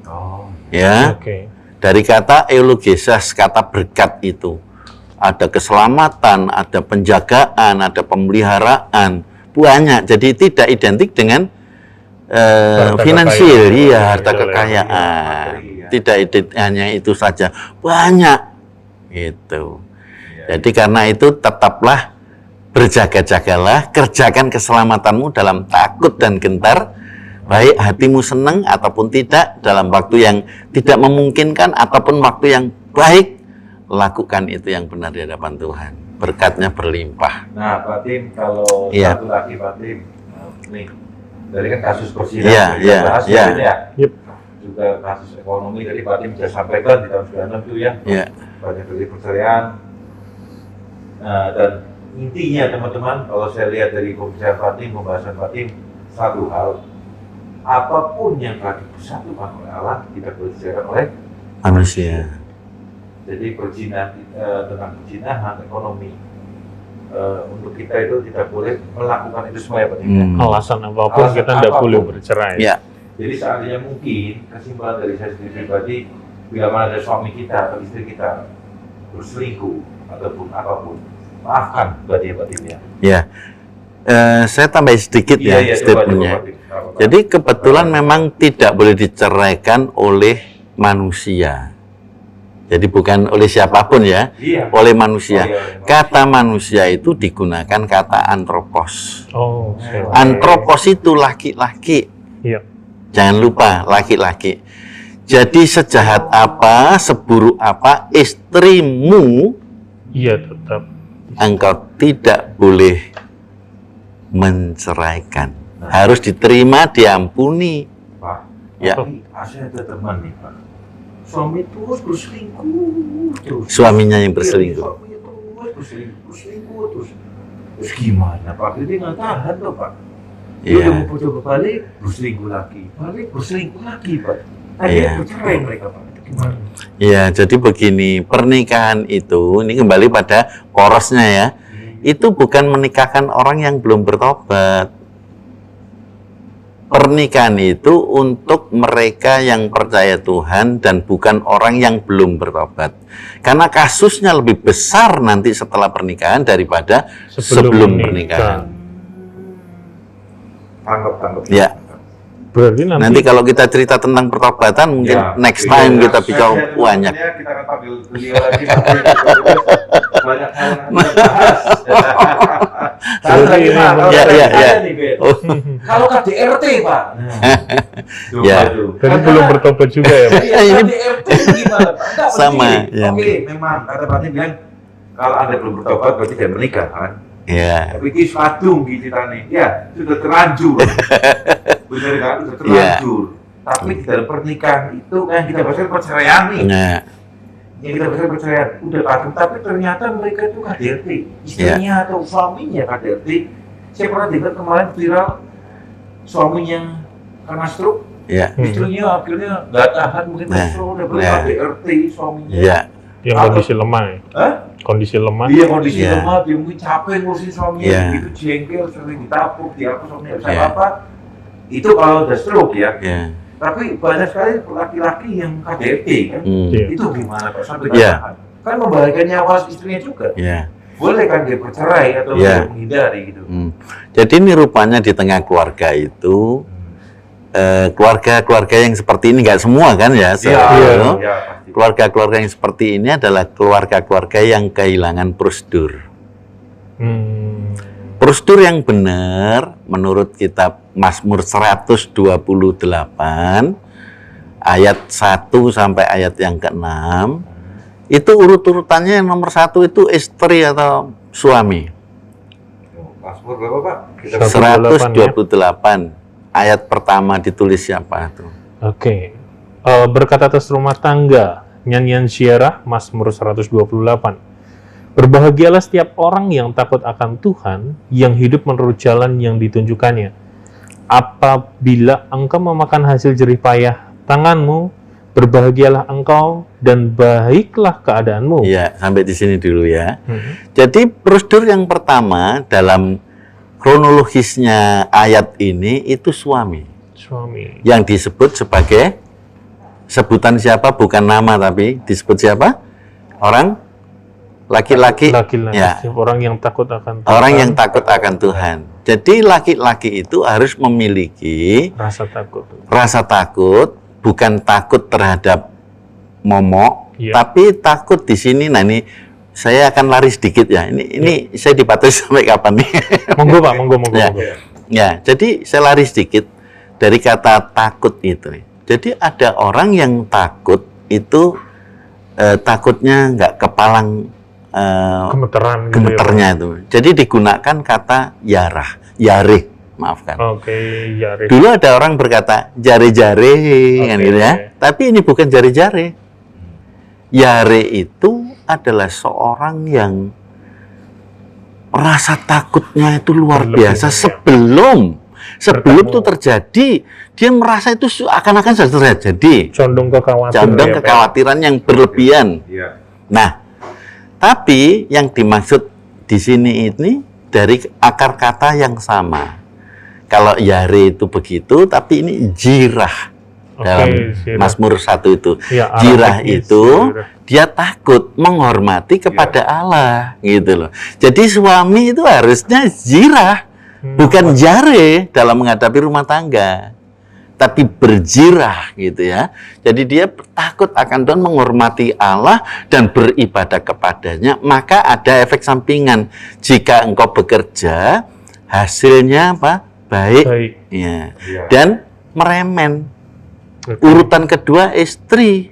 Oh. Ya. Oke. Dari kata eulogesis, kata berkat itu. Ada keselamatan, ada penjagaan, ada pemeliharaan. Banyak. Jadi tidak identik dengan finansial, iya, harta kekayaan. Tidak hanya itu saja, banyak itu. Jadi karena itu tetaplah berjaga-jagalah, kerjakan keselamatanmu dalam takut dan gentar, baik hatimu senang ataupun tidak, dalam waktu yang tidak memungkinkan ataupun waktu yang baik, lakukan itu yang benar di hadapan Tuhan. Berkatnya berlimpah. Nah, Pak Tim, kalau Iya. satu lagi Pak Tim, nih dari kan kasus persidangan Iya, yang iya, kita bahas iya. tadi ya. Yep. Juga kasus ekonomi dari Pak Tim sudah sampaikan di tahun 96 itu ya. Ya, Banyak dari perceraian. Nah, dan intinya teman-teman, kalau saya lihat dari pembicaraan Pak Tim, pembahasan Pak Tim, satu hal, apapun yang telah dipersatukan oleh Allah tidak boleh diceraikan oleh manusia. Jadi perzinahan, tentang perzinahan, ekonomi, untuk kita itu tidak boleh melakukan itu semua ya Pak Tim. Alasan apapun Alasan kita tidak apapun. boleh bercerai. Ya, Jadi seandainya mungkin kesimpulan dari saya sendiri pribadi, bila mana ada suami kita atau istri kita berselingkuh ataupun apapun, maafkan berarti ya Pak Tim ya. ya. Saya tambah sedikit ya statementnya. Jadi kebetulan memang tidak boleh diceraikan oleh manusia. Jadi bukan oleh siapapun ya, Iya. oleh manusia. Oh, iya. Kata manusia itu digunakan kata antropos. Oh, oke. Antropos itu laki-laki. Iya. Jangan lupa laki-laki. Jadi sejahat apa, seburuk apa istrimu, Iya, tetap. engkau tidak boleh menceraikan. Harus diterima, diampuni. Pak, Ya. tapi saya ada teman nih Pak, suami terus berselingkuh terus. Suaminya yang berselingkuh. Suaminya terus berselingkuh terus. Terus gimana Pak? Dia nggak tahan loh Pak. Dia udah Iya. mau coba balik, berselingkuh lagi, berselingkuh lagi Pak. Iya. Akhirnya bercerai mereka Pak. Itu gimana? Ya, jadi begini, pernikahan itu, ini kembali pada porosnya ya, itu bukan menikahkan orang yang belum bertobat. Pernikahan itu untuk mereka yang percaya Tuhan dan bukan orang yang belum bertobat. Karena kasusnya lebih besar nanti setelah pernikahan daripada sebelum pernikahan. Tanggap. Ya, Berarti nanti kalau kita cerita tentang pertobatan mungkin Ya, next iya, time iya. kita bicara Saya banyak. sebenarnya kita akan panggil beliau lagi Pak. Banyak hal yang harus dibahas. Satu lagi Ini- Pak, kalau Ya, dari ya, saya ya. nih, Ben. Oh, Kalau KDRT Pak. Coba Ya. tuh. Tadi Karena- belum bertobat juga ya, Pak? Iya, Ini- KDRT gimana Pak? Enggak, Sama, begini. ya. Oke, memang kata Pak Tim bilang kalau Anda belum bertobat berarti tidak menikah kan. ya, Tapi ini sadung gitu nih. Ya, sudah terlanjur. Benar kan? Sudah terlanjur. Tapi di dalam pernikahan itu yang kita bahas kan perceraian nih. nah, Yang kita bahas perceraian udah kadung, tapi ternyata mereka itu KDRT. Istrinya atau suaminya KDRT. Saya pernah dengar kemarin viral suaminya karena stroke, ya, istrinya akhirnya nggak tahan mungkin Nah, stroke, udah beli nah. KDRT suaminya. ya, Yang Apa? kondisi lemah ya? Hah? Kondisi lemah. Dia kondisi Iya. lemah, dia mungkin capek ngurusin suaminya, Iya. begitu jengkel, sering ditapuk, dia apa suaminya bisa Iya. apa. Itu kalau udah stroke ya. ya. Tapi banyak sekali laki-laki yang KDRT kan. Iya. Itu gimana Pak? Sampai Iya. tahan. Kan membahayakan nyawa istrinya juga. Ya. Boleh kan dia bercerai atau Iya. dia menghindari gitu. Jadi ini rupanya di tengah keluarga itu keluarga-keluarga yang seperti ini nggak semua kan ya. Iya, Iya. iya, pasti. Keluarga-keluarga yang seperti ini adalah keluarga-keluarga yang kehilangan prosedur. Hmm. Prosedur yang benar menurut kitab Mazmur 128 ayat 1 sampai ayat yang ke-6 itu urut-urutannya yang nomor 1 itu istri atau suami. Mazmur berapa Pak? Kita 128 ayat pertama ditulis siapa itu? Oke. Berkat atas rumah tangga, nyanyian syiarah, Mazmur 128. Berbahagialah setiap orang yang takut akan Tuhan, yang hidup menurut jalan yang ditunjukkannya. apabila engkau memakan hasil jerih payah tanganmu, berbahagialah engkau dan baiklah keadaanmu. Ya, sampai di sini dulu ya. Jadi prosedur yang pertama dalam kronologisnya ayat ini itu suami. Suami. Yang disebut sebagai, sebutan siapa bukan nama tapi disebut siapa? Orang laki-laki. Laki-laki, Ya. orang yang takut akan Tuhan. Orang yang takut akan Tuhan. Jadi laki-laki itu harus memiliki Rasa takut. rasa takut, bukan takut terhadap momok, Iya. tapi takut di sini. Nah ini saya akan lari sedikit ya. Ini saya dipatuhi sampai kapan nih? Monggo Pak, monggo. Ya. Ya, jadi saya lari sedikit dari kata takut itu. Jadi ada orang yang takut itu takutnya nggak kepalang Gemeteran gitu gemeternya itu. Jadi digunakan kata yareh, maafkan. Oke, Yaris. Dulu ada orang berkata jare-jare kan Oke. gitu ya. Tapi ini bukan jare-jare. Yare itu adalah seorang yang rasa takutnya itu luar biasa sebelum itu terjadi, dia merasa itu akan-akan sudah terjadi. Condong kekhawatiran. Condong ya, Pak. kekhawatiran yang berlebihan. Iya. Nah, tapi yang dimaksud di sini ini dari akar kata yang sama. Kalau yare itu begitu, tapi ini jirah. Oke, Dalam jirah. Mazmur 1 itu. Ya, Jirah Arabiknya itu jirah. dia takut menghormati kepada Allah gitu loh. Jadi suami itu harusnya jirah, bukan jare dalam menghadapi rumah tangga. Tapi berjirah gitu ya. Jadi dia takut akan Tuhan, menghormati Allah dan beribadah kepadanya. Maka ada efek sampingan. Jika engkau bekerja, hasilnya apa? Baik. Baik. Ya. Iya. Dan meremen. Oke. Urutan kedua istri.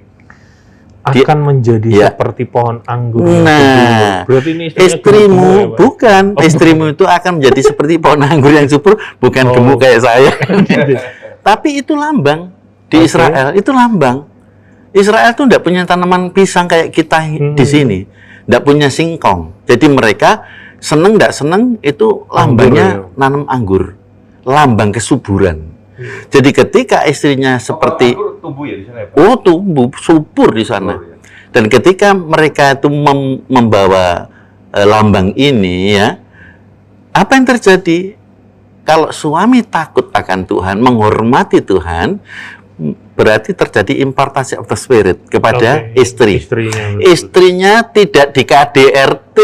Akan menjadi Ya. seperti pohon anggur. yang Nah, subur. Berarti ini istrinya istrimu gemuk-gemuk ya, Pak? bukan. Istrimu itu akan menjadi seperti pohon anggur yang subur, bukan Oh. gemuk kayak saya. Gitu. Tapi itu lambang di Oke. Israel, itu lambang. Israel tuh tidak punya tanaman pisang kayak kita di sini, tidak punya singkong. Jadi mereka seneng tidak seneng itu lambangnya Anggur, nanam anggur, lambang kesuburan. Jadi ketika istrinya seperti Anggur tumbuh ya di sana ya, Pak? oh tumbuh subur di sana. Subur, ya. Dan ketika mereka itu membawa lambang ini ya, apa yang terjadi? Kalau suami takut akan Tuhan, menghormati Tuhan, berarti terjadi impartasi of the spirit kepada Oke, istri. Istrinya. betul. Istrinya tidak di KDRT.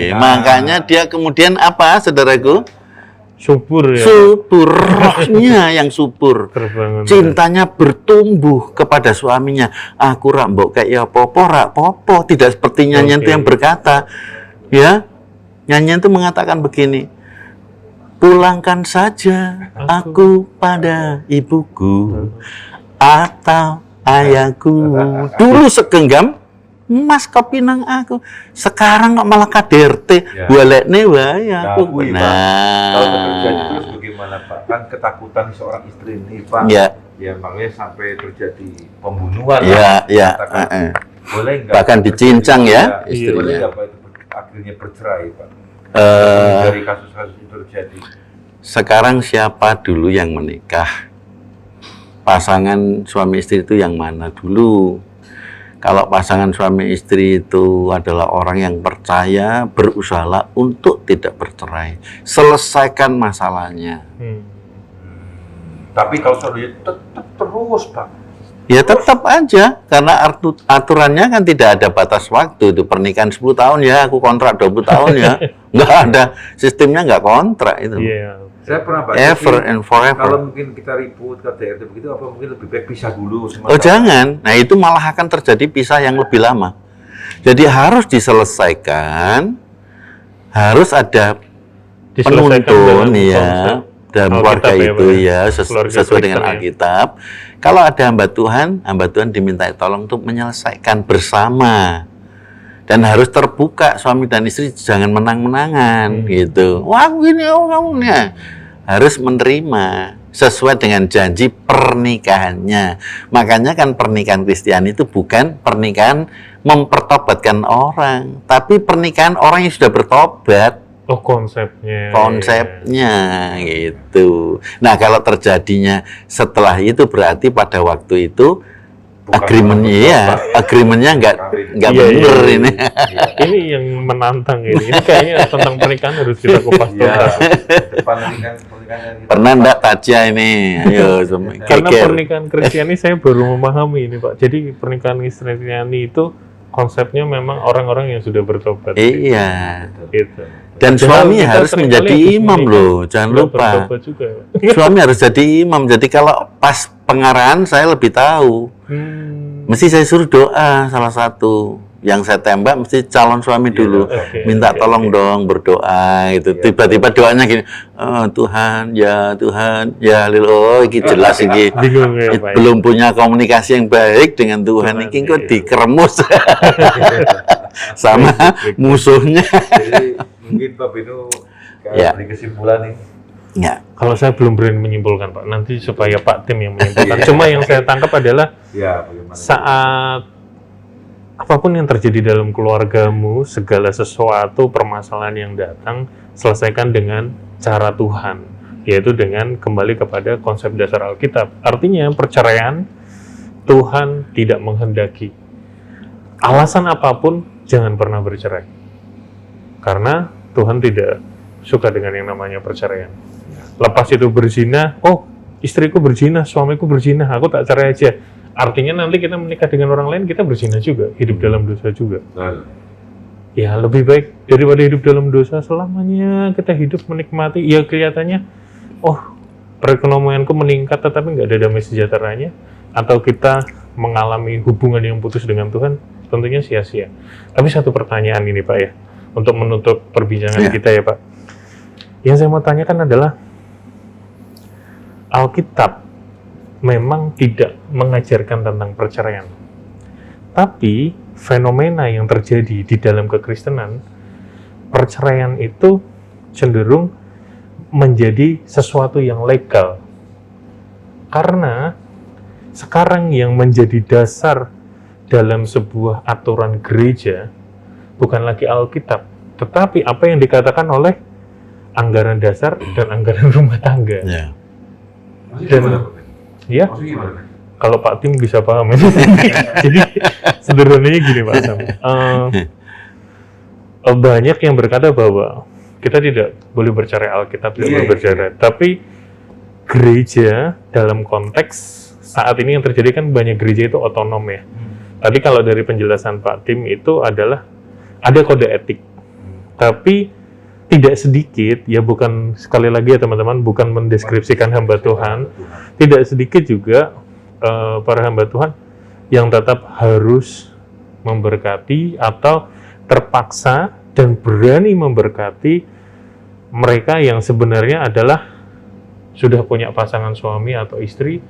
Nah. Makanya dia kemudian apa, saudaraku? Subur ya. Subur, rohnya yang subur. Terbangun. Cintanya bertumbuh kepada suaminya. Aku rak mbok kayak popo, rak popo. Tidak seperti nyanyian itu Oke. yang berkata, ya, nyanyian itu mengatakan begini, pulangkan saja aku pada ibuku atau ayahku. Dulu segenggam, Mas kopi nang aku. Sekarang kok malah KDRT. Ya. Balekne wae aku. Nah, Bu, Pak. Kalau terjadi Nah, terus bagaimana, Pak? Kan ketakutan seorang istri ini, Pak. ya, Ya, makanya sampai terjadi pembunuhan. ya, lah. ya. Katakan, boleh nggak? Bahkan dicincang ya, Boleh istrinya. nggak, Pak, itu akhirnya bercerai, Pak? Eh, Dari kasus-kasus itu terjadi. Sekarang siapa dulu yang menikah? Pasangan suami istri itu yang mana dulu? Kalau pasangan suami istri itu adalah orang yang percaya, berusaha untuk tidak bercerai, selesaikan masalahnya. Tapi kalau soalnya tetap terus, Pak. Ya tetap aja, karena aturannya kan tidak ada batas waktu. Itu pernikahan 10 tahun ya, aku kontrak 20 tahun ya. Nggak ada, sistemnya nggak kontrak itu. Iya. Saya pernah baca Ever sih, and forever. kalau mungkin kita ribut KDRT begitu, apa mungkin lebih baik pisah dulu? Oh jangan, nah itu malah akan terjadi pisah yang lebih lama. Jadi harus diselesaikan, harus ada Diselesaikan penuntun dalam ya konsep dalam Alkitab keluarga ya, itu Pak. ya Keluarga sesuai dengan Kristen ya. Alkitab. Kalau ada hamba Tuhan diminta tolong untuk menyelesaikan bersama. Dan harus terbuka, suami dan istri jangan menang-menangan gitu. Wah gini, oh kamu nih. Harus menerima sesuai dengan janji pernikahannya. Makanya kan pernikahan Kristiani itu bukan pernikahan mempertobatkan orang, tapi pernikahan orang yang sudah bertobat. Oh, konsepnya. konsepnya gitu. Nah, kalau terjadinya setelah itu berarti pada waktu itu Bukan agreementnya nggak Iya, bener iya. ini. Ini yang menantang ini. Ini kayaknya tentang pernikahan harus kita kupas Iya. tuntas. Pernikahan Pernah ndak Taja ini? Ayo, Karena geger. pernikahan Kristiani saya baru memahami ini, Pak. Jadi pernikahan Kristiani itu konsepnya memang orang-orang yang sudah bertobat. Iya. Gitu. Dan Padahal suami kita harus seringkali menjadi habis imam menikah loh, jangan sudah lupa. bertobat juga. Suami harus jadi imam. Jadi kalau pas pengarahan saya lebih tahu. Mesti saya suruh doa salah satu. Yang saya tembak mesti calon suami dulu. oke, Minta oke, tolong oke. dong berdoa gitu. Iya, Tiba-tiba doanya gini, "Oh, Tuhan, ya Haleluya." Iki jelas iki. Bingung ya, Pak. Belum punya komunikasi yang baik dengan Tuhan. Tuhan, Iki kok iya. dikeremus sama musuhnya. Jadi mungkin Pak Bino Ya. beri kesimpulan nih. Ya. Kalau saya belum berani menyimpulkan, Pak. Nanti supaya Pak Tim yang menyimpulkan. Cuma yang saya tangkap adalah Ya, bagaimana? saat apapun yang terjadi dalam keluargamu, segala sesuatu permasalahan yang datang, selesaikan dengan cara Tuhan, yaitu dengan kembali kepada konsep dasar Alkitab. Artinya perceraian Tuhan tidak menghendaki. Alasan apapun jangan pernah bercerai. Karena Tuhan tidak suka dengan yang namanya perceraian. Lepas itu berzina, oh istriku berzina, suamiku berzina, aku tak cerai aja. Artinya nanti kita menikah dengan orang lain, kita berzina juga, hidup dalam dosa juga. Betul. Ya lebih baik daripada hidup dalam dosa selamanya kita hidup menikmati. Ya kelihatannya, oh perekonomianku meningkat tetapi nggak ada damai sejahteranya. Atau kita mengalami hubungan yang putus dengan Tuhan, tentunya sia-sia. Tapi satu pertanyaan ini Pak ya, untuk menutup perbincangan Ya. kita ya Pak. Yang saya mau tanyakan adalah, Alkitab memang tidak mengajarkan tentang perceraian. Tapi fenomena yang terjadi di dalam kekristenan, perceraian itu cenderung menjadi sesuatu yang legal. Karena sekarang yang menjadi dasar dalam sebuah aturan gereja bukan lagi Alkitab, tetapi apa yang dikatakan oleh anggaran dasar dan anggaran rumah tangga. Ya. Maksudnya Dan- gimana, Pak? Ya, Maksudnya gimana? kalau Pak Tim bisa paham ini. Jadi sederhananya gini Pak Sam. Banyak yang berkata bahwa kita tidak boleh bercerai, Alkitab tidak Iya, boleh bercerai. Tapi gereja dalam konteks saat ini yang terjadi kan banyak gereja itu otonom ya. Tadi kalau dari penjelasan Pak Tim itu adalah ada kode etik. Tapi tidak sedikit, ya bukan, sekali lagi ya teman-teman, bukan mendeskripsikan hamba Tuhan, tidak sedikit juga para hamba Tuhan yang tetap harus memberkati atau terpaksa dan berani memberkati mereka yang sebenarnya adalah sudah punya pasangan suami atau istri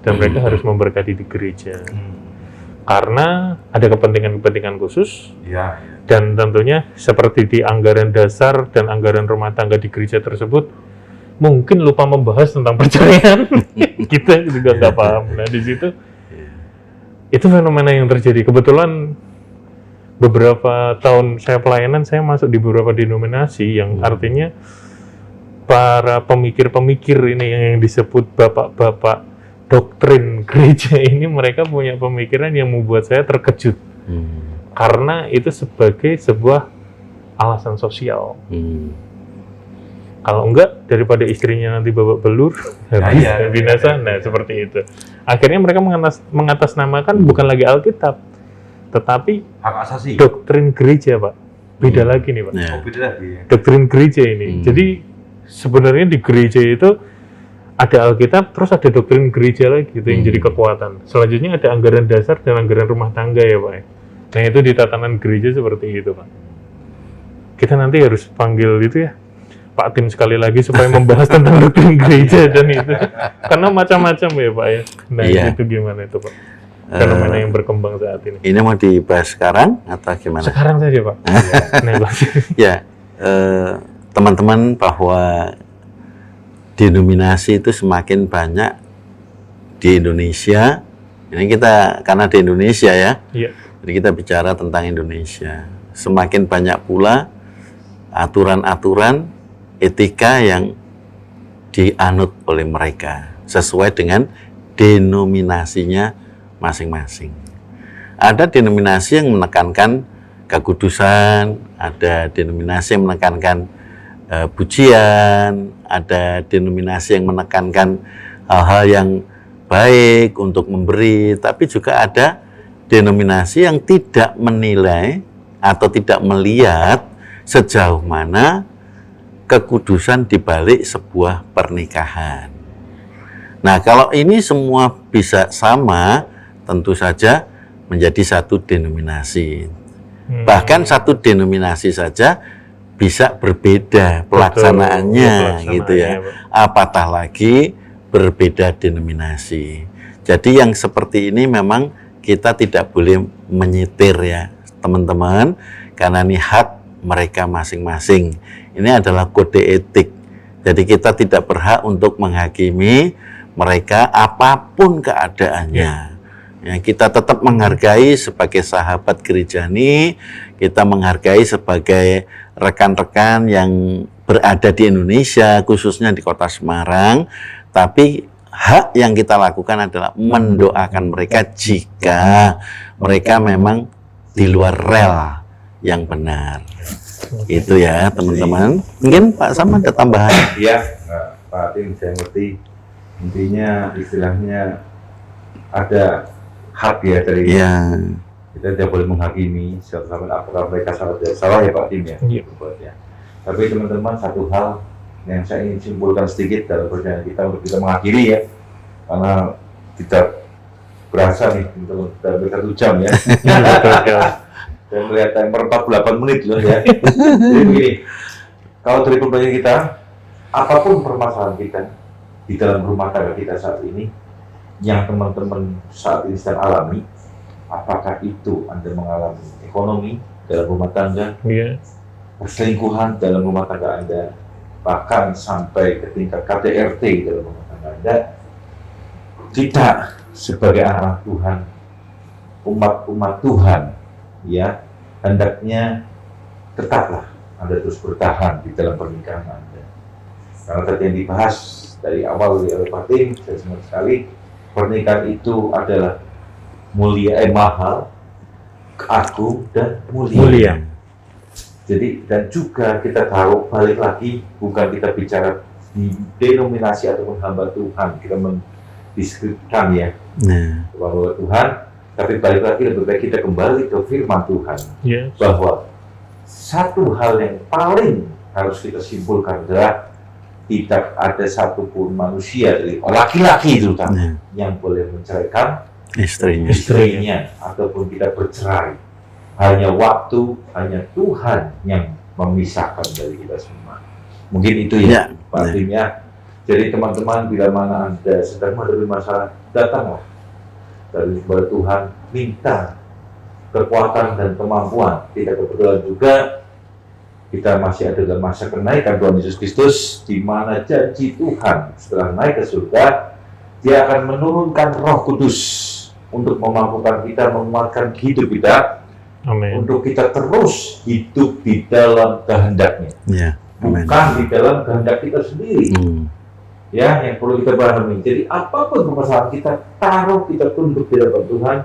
dan mereka harus memberkati di gereja. Karena ada kepentingan-kepentingan khusus Ya, dan tentunya seperti di anggaran dasar dan anggaran rumah tangga di gereja tersebut mungkin lupa membahas tentang perceraian. Kita juga nggak paham. Nah di situ itu fenomena yang terjadi. Kebetulan beberapa tahun saya pelayanan, saya masuk di beberapa denominasi yang artinya para pemikir-pemikir ini yang disebut bapak-bapak doktrin gereja ini, mereka punya pemikiran yang membuat saya terkejut. Karena itu sebagai sebuah alasan sosial. Kalau enggak, daripada istrinya nanti babak belur, habis iya, binasa, iya. nah seperti itu. Akhirnya mereka mengatasnamakan bukan lagi Alkitab, tetapi hak asasi. doktrin gereja, Pak. Beda lagi nih, Pak. Ya. Oh, beda lagi. Doktrin gereja ini. Jadi sebenarnya di gereja itu ada Alkitab, terus ada doktrin gereja lagi, itu yang jadi kekuatan. Selanjutnya ada anggaran dasar dan anggaran rumah tangga ya, Pak. Nah itu di tatanan gereja seperti itu, Pak. Kita nanti harus panggil itu ya, Pak Tim sekali lagi supaya membahas tentang doktrin gereja dan itu. Karena macam-macam ya, Pak ya. Nah Iya. itu gimana itu, Pak? Fenomena yang berkembang saat ini. Ini mau dibahas sekarang atau gimana? Sekarang saja, Pak. Nah, Pak. Ya, teman-teman, bahwa denominasi itu semakin banyak di Indonesia. Ini kita karena di Indonesia ya, Iya. jadi kita bicara tentang Indonesia. Semakin banyak pula aturan-aturan etika yang dianut oleh mereka sesuai dengan denominasinya masing-masing. Ada denominasi yang menekankan kekudusan, ada denominasi yang menekankan pujian, ada denominasi yang menekankan hal-hal yang baik untuk memberi, tapi juga ada denominasi yang tidak menilai atau tidak melihat sejauh mana kekudusan di balik sebuah pernikahan. Nah, kalau ini semua bisa sama, tentu saja menjadi satu denominasi. Bahkan satu denominasi saja bisa berbeda pelaksanaannya, gitu ya. Apatah lagi berbeda denominasi. Jadi yang seperti ini memang kita tidak boleh menyitir ya, teman-teman, karena ini hak mereka masing-masing. Ini adalah kode etik. Jadi kita tidak berhak untuk menghakimi mereka apapun keadaannya. Ya, kita tetap menghargai sebagai sahabat gerejani, kita menghargai sebagai rekan-rekan yang berada di Indonesia, khususnya di Kota Semarang, tapi hak yang kita lakukan adalah mendoakan mereka jika mereka memang di luar rel yang benar. Itu ya, teman-teman. Mungkin Pak Sam ada tambahan? Iya, Pak Tim, saya ngerti. Intinya istilahnya ada hak ya dari kita tidak boleh menghakimi siapa apakah mereka salah tidak salah ya Pak Tim ya. Ya. Tapi teman-teman, satu hal yang saya ingin simpulkan sedikit dalam perjalanan kita untuk kita mengakhiri ya, karena kita berasa nih untuk dalam 1 jam ya. Saya melihat timer 48 menit loh ya. Jadi begini, kalau dari pertanyaan kita, apapun permasalahan kita di dalam rumah tangga kita saat ini, yang teman-teman saat ini sedang alami, apakah itu Anda mengalami ekonomi dalam rumah tangga, perselingkuhan dalam rumah tangga Anda, bahkan sampai ke tingkat KDRT dalam rumah tangga Anda, kita sebagai anak Tuhan, umat Tuhan, ya, hendaknya tetaplah Anda terus bertahan di dalam pernikahan Anda. Karena tadi yang dibahas dari awal oleh Pak Tim, saya senang sekali, pernikahan itu adalah mahal, agung, dan mulia. Jadi, dan juga kita tahu, balik lagi, bukan kita bicara di denominasi ataupun hamba Tuhan, kita mendeskripsikan ya, bahwa Tuhan, tapi balik lagi lebih baik kita kembali ke firman Tuhan, bahwa satu hal yang paling harus kita simpulkan adalah tidak ada satupun manusia dari laki-laki terutama yang boleh menceraikan istrinya ataupun tidak bercerai. Hanya waktu, hanya Tuhan yang memisahkan dari kita semua. Mungkin itu ya, Pak Tim ya. Jadi teman-teman, bila mana Anda sedang menghadapi masalah, datanglah dari kepada Tuhan, minta kekuatan dan kemampuan. Tidak kebetulan juga kita masih ada dalam masa kenaikan Tuhan Yesus Kristus, di mana janji Tuhan setelah naik ke surga, Dia akan menurunkan Roh Kudus untuk memampukan kita, menguatkan hidup kita, untuk kita terus hidup di dalam kehendak-Nya, bukan di dalam kehendak kita sendiri. Ya, yang perlu kita pahami. Jadi apapun permasalahan kita, taruh, kita tunduk di hadapan Tuhan,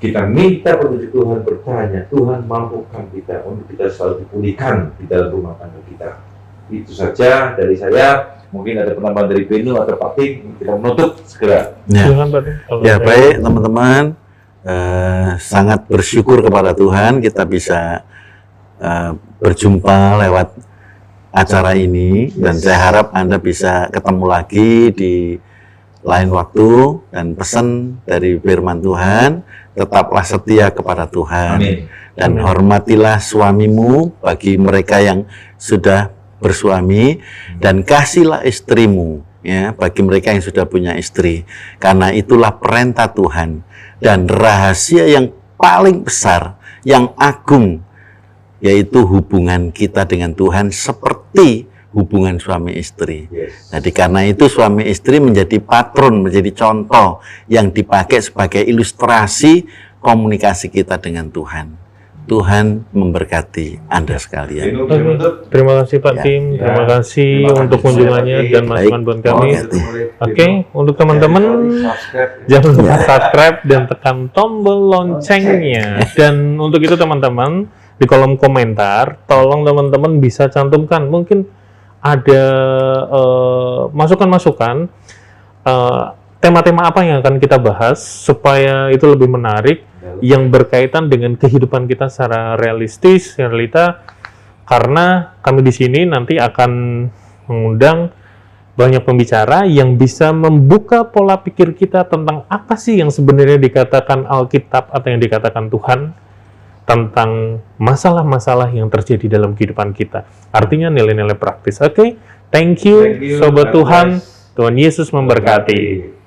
kita minta petunjuk Tuhan, bertanya, Tuhan mampukan kita untuk kita selalu dipulihkan di dalam rumah tangga kita. Itu saja dari saya. Mungkin ada penambahan dari Benu atau Pak Tim, kita menutup segera. Ya, baik teman-teman, sangat bersyukur kepada Tuhan kita bisa berjumpa lewat acara ini, dan saya harap Anda bisa ketemu lagi di lain waktu, dan pesan dari firman Tuhan, tetaplah setia kepada Tuhan. Amin. Dan hormatilah suamimu bagi mereka yang sudah bersuami, dan kasihlah istrimu ya bagi mereka yang sudah punya istri, karena itulah perintah Tuhan dan rahasia yang paling besar, yang agung, yaitu hubungan kita dengan Tuhan seperti hubungan suami istri. Jadi karena itu suami istri menjadi patron, menjadi contoh yang dipakai sebagai ilustrasi komunikasi kita dengan Tuhan. Tuhan memberkati Anda sekalian. Oke, terima kasih Pak Ya. Tim, terima Ya. kasih Terima untuk kasih. kunjungannya Baik. dan masukan buat kami. Oke, untuk teman-teman jangan lupa subscribe dan tekan tombol loncengnya. Dan untuk itu teman-teman di kolom komentar, tolong teman-teman bisa cantumkan mungkin ada masukan-masukan tema-tema apa yang akan kita bahas supaya itu lebih menarik, yang berkaitan dengan kehidupan kita secara realistis, realita. Karena kami di sini nanti akan mengundang banyak pembicara yang bisa membuka pola pikir kita tentang apa sih yang sebenarnya dikatakan Alkitab atau yang dikatakan Tuhan tentang masalah-masalah yang terjadi dalam kehidupan kita. Artinya nilai-nilai praktis. Oke, thank you, Thank you, Sobat God Tuhan. bless. Tuhan Yesus memberkati.